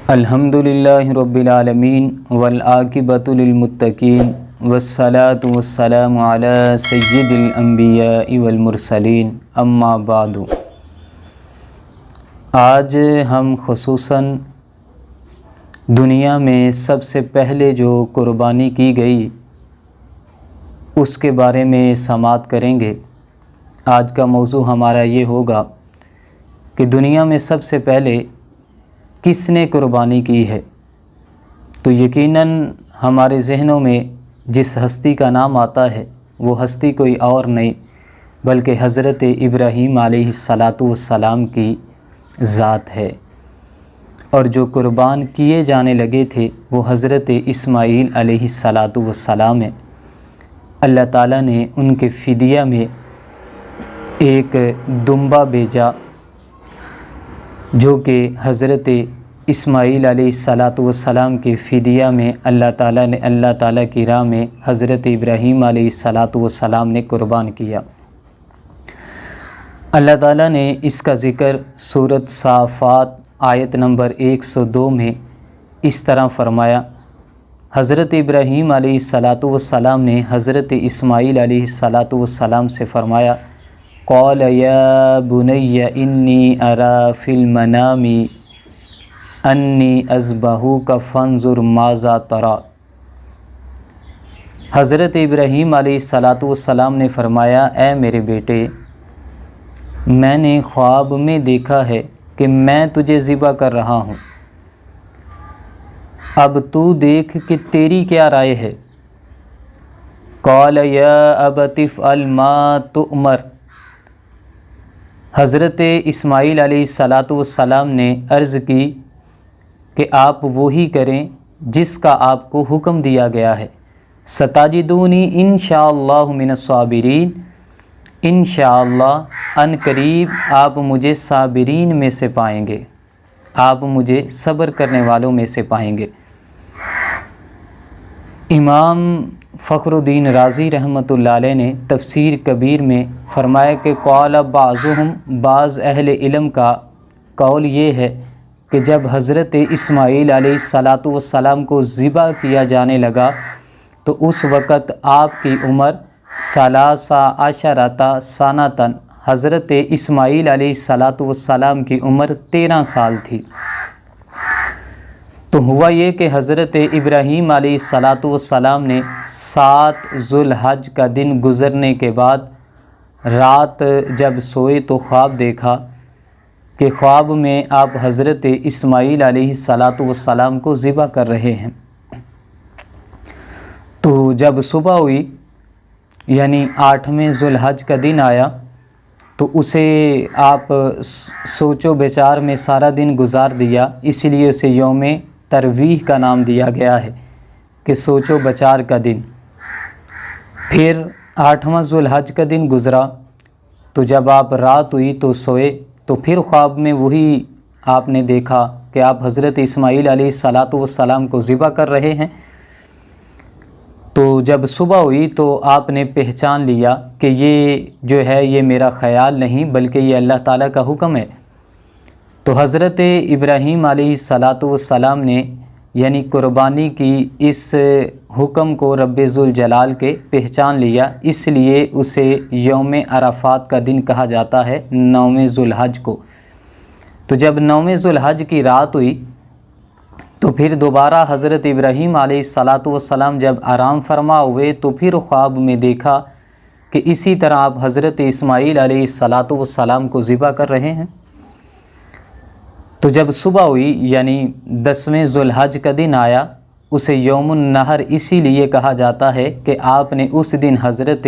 الحمدللہ رب العالمین والعاقبۃ للمتقین والصلاة والسلام علی سید الانبیاء والمرسلین اما بعد۔ آج ہم خصوصاً دنیا میں سب سے پہلے جو قربانی کی گئی اس کے بارے میں سماعت کریں گے۔ آج کا موضوع ہمارا یہ ہوگا کہ دنیا میں سب سے پہلے کس نے قربانی کی ہے؟ تو یقیناً ہمارے ذہنوں میں جس ہستی کا نام آتا ہے وہ ہستی کوئی اور نہیں بلکہ حضرت ابراہیم علیہ السلام کی ذات ہے، اور جو قربان کیے جانے لگے تھے وہ حضرت اسماعیل علیہ السلام ہیں۔ اللہ تعالیٰ نے ان کے فدیہ میں ایک دمبا بھیجا جو کہ حضرت اسماعیل علیہ السلام کے فدیہ میں اللہ تعالیٰ کی راہ میں حضرت ابراہیم علیہ السلام نے قربان کیا۔ اللہ تعالیٰ نے اس کا ذکر سورۃ صافات آیت نمبر 102 میں اس طرح فرمایا۔ حضرت ابراہیم علیہ السلام نے حضرت اسماعیل علیہ السلام سے فرمایا، قال یا بنی انی ارا فی المنام انی اذبحوک فانظر ماذا تری۔ حضرت ابراہیم علیہ السلام نے فرمایا، اے میرے بیٹے، میں نے خواب میں دیکھا ہے کہ میں تجھے ذبح کر رہا ہوں، اب تو دیکھ کہ تیری کیا رائے ہے۔ قال یا ابت افعل ما تؤمر۔ حضرت اسماعیل علیہ السلام نے عرض کی کہ آپ وہی کریں جس کا آپ کو حکم دیا گیا ہے۔ ستجدونی انشاءاللہ من الصابرین، انشاءاللہ ان قریب آپ مجھے صابرین میں سے پائیں گے، آپ مجھے صبر کرنے والوں میں سے پائیں گے۔ امام فخر الدین رازی رحمۃ اللہ علیہ نے تفسیر کبیر میں فرمایا کہ قال بعضهم، بعض اہل علم کا قول یہ ہے کہ جب حضرت اسماعیل علیہ السلام کو ذبح کیا جانے لگا تو اس وقت آپ کی عمر 13 سنۃ، حضرت اسماعیل علیہ السلام کی عمر 13 سال تھی۔ تو ہوا یہ کہ حضرت ابراہیم علیہ السلام نے 7 ذو الحج کا دن گزرنے کے بعد رات جب سوئے تو خواب دیکھا کہ خواب میں آپ حضرت اسماعیل علیہ السلام کو ذبح کر رہے ہیں۔ تو جب صبح ہوئی یعنی 8ویں ذو الحج کا دن آیا تو اسے آپ سوچ و بچار میں سارا دن گزار دیا، اسی لیے اسے یوم ترویح کا نام دیا گیا ہے کہ سوچ و بچار کا دن۔ پھر 8واں ذو الحج کا دن گزرا تو جب آپ رات ہوئی تو سوئے تو پھر خواب میں وہی آپ نے دیکھا کہ آپ حضرت اسماعیل علیہ السلام کو ذبح کر رہے ہیں۔ تو جب صبح ہوئی تو آپ نے پہچان لیا کہ یہ جو ہے یہ میرا خیال نہیں بلکہ یہ اللہ تعالیٰ کا حکم ہے۔ تو حضرت ابراہیم علیہ السلام نے یعنی قربانی کی اس حکم کو رب ذوالجلال کے پہچان لیا، اس لیے اسے یوم عرفات کا دن کہا جاتا ہے 9ویں ذو الحج کو۔ تو جب 9ویں ذو الحج کی رات ہوئی تو پھر دوبارہ حضرت ابراہیم علیہ السلام جب آرام فرما ہوئے تو پھر خواب میں دیکھا کہ اسی طرح آپ حضرت اسماعیل علیہ السلام کو ذبح کر رہے ہیں۔ تو جب صبح ہوئی یعنی 10ویں ذو الحج کا دن آیا، اسے یوم النحر اسی لیے کہا جاتا ہے کہ آپ نے اس دن حضرت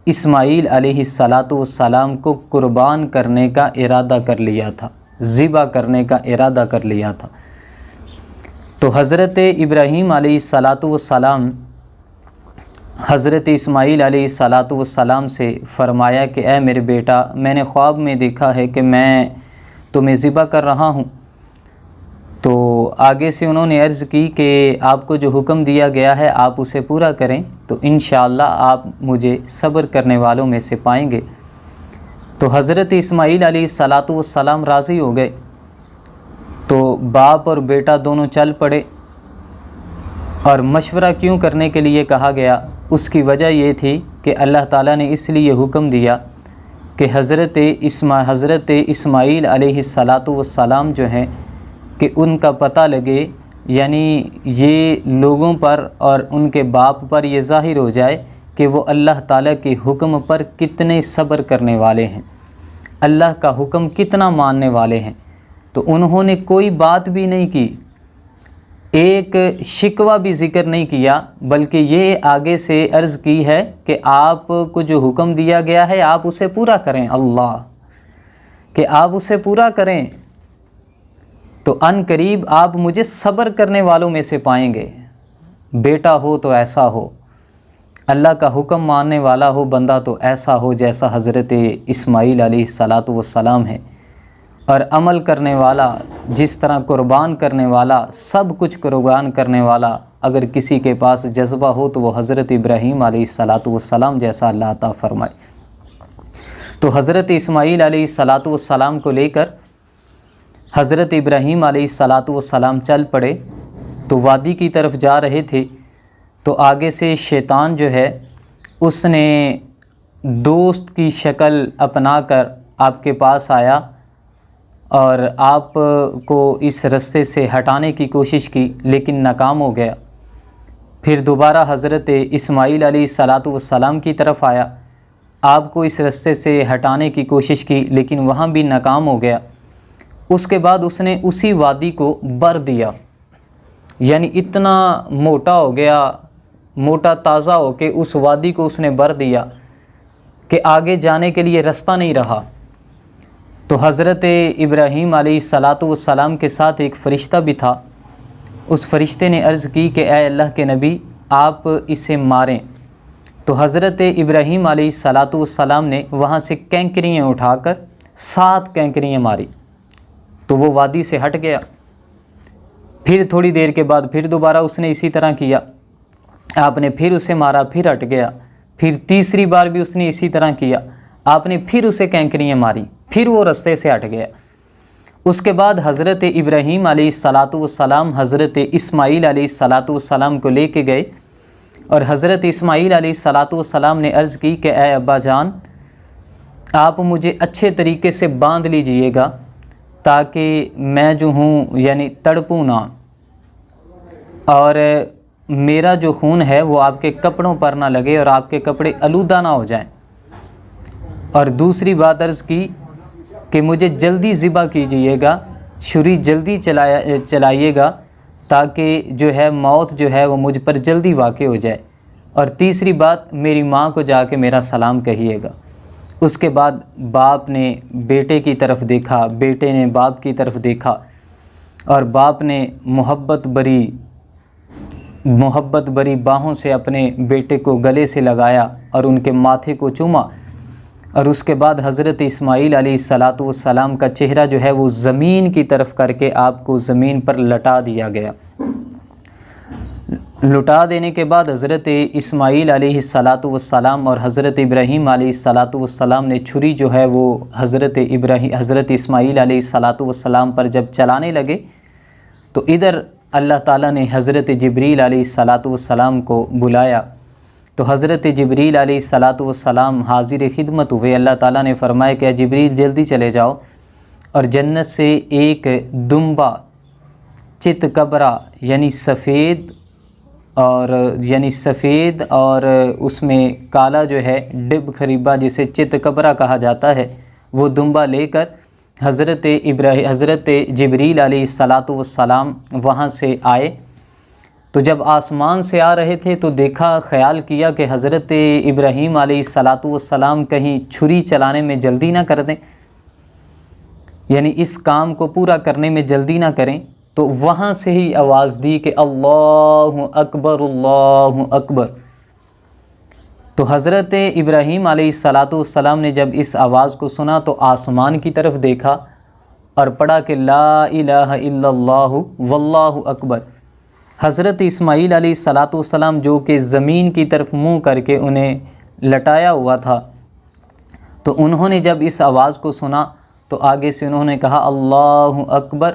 اسماعیل علیہ السلام کو قربان کرنے کا ارادہ کر لیا تھا، ذبح کرنے کا ارادہ کر لیا تھا۔ تو حضرت ابراہیم علیہ السلام حضرت اسماعیل علیہ السلام سے فرمایا کہ اے میرے بیٹا، میں نے خواب میں دیکھا ہے کہ میں تمہیں ذبح کر رہا ہوں۔ تو آگے سے انہوں نے عرض کی کہ آپ کو جو حکم دیا گیا ہے آپ اسے پورا کریں تو انشاءاللہ آپ مجھے صبر کرنے والوں میں سے پائیں گے۔ تو حضرت اسماعیل علیہ السلام راضی ہو گئے۔ تو باپ اور بیٹا دونوں چل پڑے، اور مشورہ کیوں کرنے کے لیے کہا گیا؟ اس کی وجہ یہ تھی کہ اللہ تعالیٰ نے اس لیے حکم دیا کہ حضرت اسماعیل علیہ السلام جو ہیں کہ ان کا پتہ لگے، یعنی یہ لوگوں پر اور ان کے باپ پر یہ ظاہر ہو جائے کہ وہ اللہ تعالیٰ کے حکم پر کتنے صبر کرنے والے ہیں، اللہ کا حکم کتنا ماننے والے ہیں۔ تو انہوں نے کوئی بات بھی نہیں کی، ایک شکوہ بھی ذکر نہیں کیا، بلکہ یہ آگے سے عرض کی ہے کہ آپ کو جو حکم دیا گیا ہے آپ اسے پورا کریں، اللہ کہ آپ اسے پورا کریں، تو ان قریب آپ مجھے صبر کرنے والوں میں سے پائیں گے۔ بیٹا ہو تو ایسا ہو، اللہ کا حکم ماننے والا ہو بندہ تو ایسا ہو جیسا حضرت اسماعیل علیہ السلام ہے، اور عمل کرنے والا، جس طرح قربان کرنے والا، سب کچھ قربان کرنے والا اگر کسی کے پاس جذبہ ہو تو وہ حضرت ابراہیم علیہ السلام جیسا اللہ عطا فرمائے۔ تو حضرت اسماعیل علیہ السلام کو لے کر حضرت ابراہیم علیہ السلام چل پڑے، تو وادی کی طرف جا رہے تھے، تو آگے سے شیطان جو ہے اس نے دوست کی شکل اپنا کر آپ کے پاس آیا اور آپ کو اس رستے سے ہٹانے کی کوشش کی، لیکن ناکام ہو گیا۔ پھر دوبارہ حضرت اسماعیل علیہ السلام کی طرف آیا، آپ کو اس رستے سے ہٹانے کی کوشش کی، لیکن وہاں بھی ناکام ہو گیا۔ اس کے بعد اس نے اسی وادی کو بر دیا، یعنی اتنا موٹا ہو گیا، موٹا تازہ ہو کے اس وادی کو اس نے بر دیا کہ آگے جانے کے لیے رستہ نہیں رہا۔ تو حضرت ابراہیم علیہ السلام کے ساتھ ایک فرشتہ بھی تھا، اس فرشتے نے عرض کی کہ اے اللہ کے نبی آپ اسے ماریں۔ تو حضرت ابراہیم علیہ السلام نے وہاں سے کینکریاں اٹھا کر 7 کینکریاں ماری، تو وہ وادی سے ہٹ گیا۔ پھر تھوڑی دیر کے بعد پھر دوبارہ اس نے اسی طرح کیا، آپ نے پھر اسے مارا، پھر ہٹ گیا۔ پھر تیسری بار بھی اس نے اسی طرح کیا، آپ نے پھر اسے کینکریاں ماری، پھر وہ رستے سے ہٹ گیا۔ اس کے بعد حضرت ابراہیم علیہ السلام حضرت اسماعیل علیہ السلام کو لے کے گئے، اور حضرت اسماعیل علیہ السلام نے عرض کی کہ اے ابا جان آپ مجھے اچھے طریقے سے باندھ لیجئے گا تاکہ میں جو ہوں یعنی تڑپوں نہ، اور میرا جو خون ہے وہ آپ کے کپڑوں پر نہ لگے اور آپ کے کپڑے آلودہ نہ ہو جائیں۔ اور دوسری بات عرض کی کہ مجھے جلدی ذبح کیجئے گا، چھری جلدی چلائیے گا تاکہ جو ہے موت جو ہے وہ مجھ پر جلدی واقع ہو جائے۔ اور تیسری بات میری ماں کو جا کے میرا سلام کہیے گا۔ اس کے بعد باپ نے بیٹے کی طرف دیکھا، بیٹے نے باپ کی طرف دیکھا، اور باپ نے محبت بری باہوں سے اپنے بیٹے کو گلے سے لگایا اور ان کے ماتھے کو چوما، اور اس کے بعد حضرت اسماعیل علیہ السلام کا چہرہ جو ہے وہ زمین کی طرف کر کے آپ کو زمین پر لٹا دیا گیا۔ لٹا دینے کے بعد حضرت اسماعیل علیہ السلام اور حضرت ابراہیم علیہ السلام نے چھری جو ہے وہ حضرت اسماعیل علیہ السلام پر جب چلانے لگے، تو ادھر اللہ تعالیٰ نے حضرت جبریل علیہ السلام کو بلایا۔ تو حضرت جبریل علیہ السلام حاضر خدمت ہوئے۔ اللہ تعالیٰ نے فرمایا کہ جبریل جلدی چلے جاؤ اور جنت سے ایک دمبا چت کبرا یعنی سفید اور اس میں کالا جو ہے ڈب خریبا جسے چت کبرا کہا جاتا ہے، وہ دمبا لے کر حضرت جبریل علیہ السلام وہاں سے آئے۔ تو جب آسمان سے آ رہے تھے تو دیکھا، خیال کیا کہ حضرت ابراہیم علیہ السلام کہیں چھری چلانے میں جلدی نہ کر دیں، یعنی اس کام کو پورا کرنے میں جلدی نہ کریں۔ تو وہاں سے ہی آواز دی کہ اللہ اکبر اللہ اکبر۔ تو حضرت ابراہیم علیہ السلام نے جب اس آواز کو سنا تو آسمان کی طرف دیکھا اور پڑھا کہ لا الہ الا اللہ واللہ اکبر۔ حضرت اسماعیل علیہ السلام جو کہ زمین کی طرف منہ کر کے انہیں لٹایا ہوا تھا، تو انہوں نے جب اس آواز کو سنا تو آگے سے انہوں نے کہا اللہ اکبر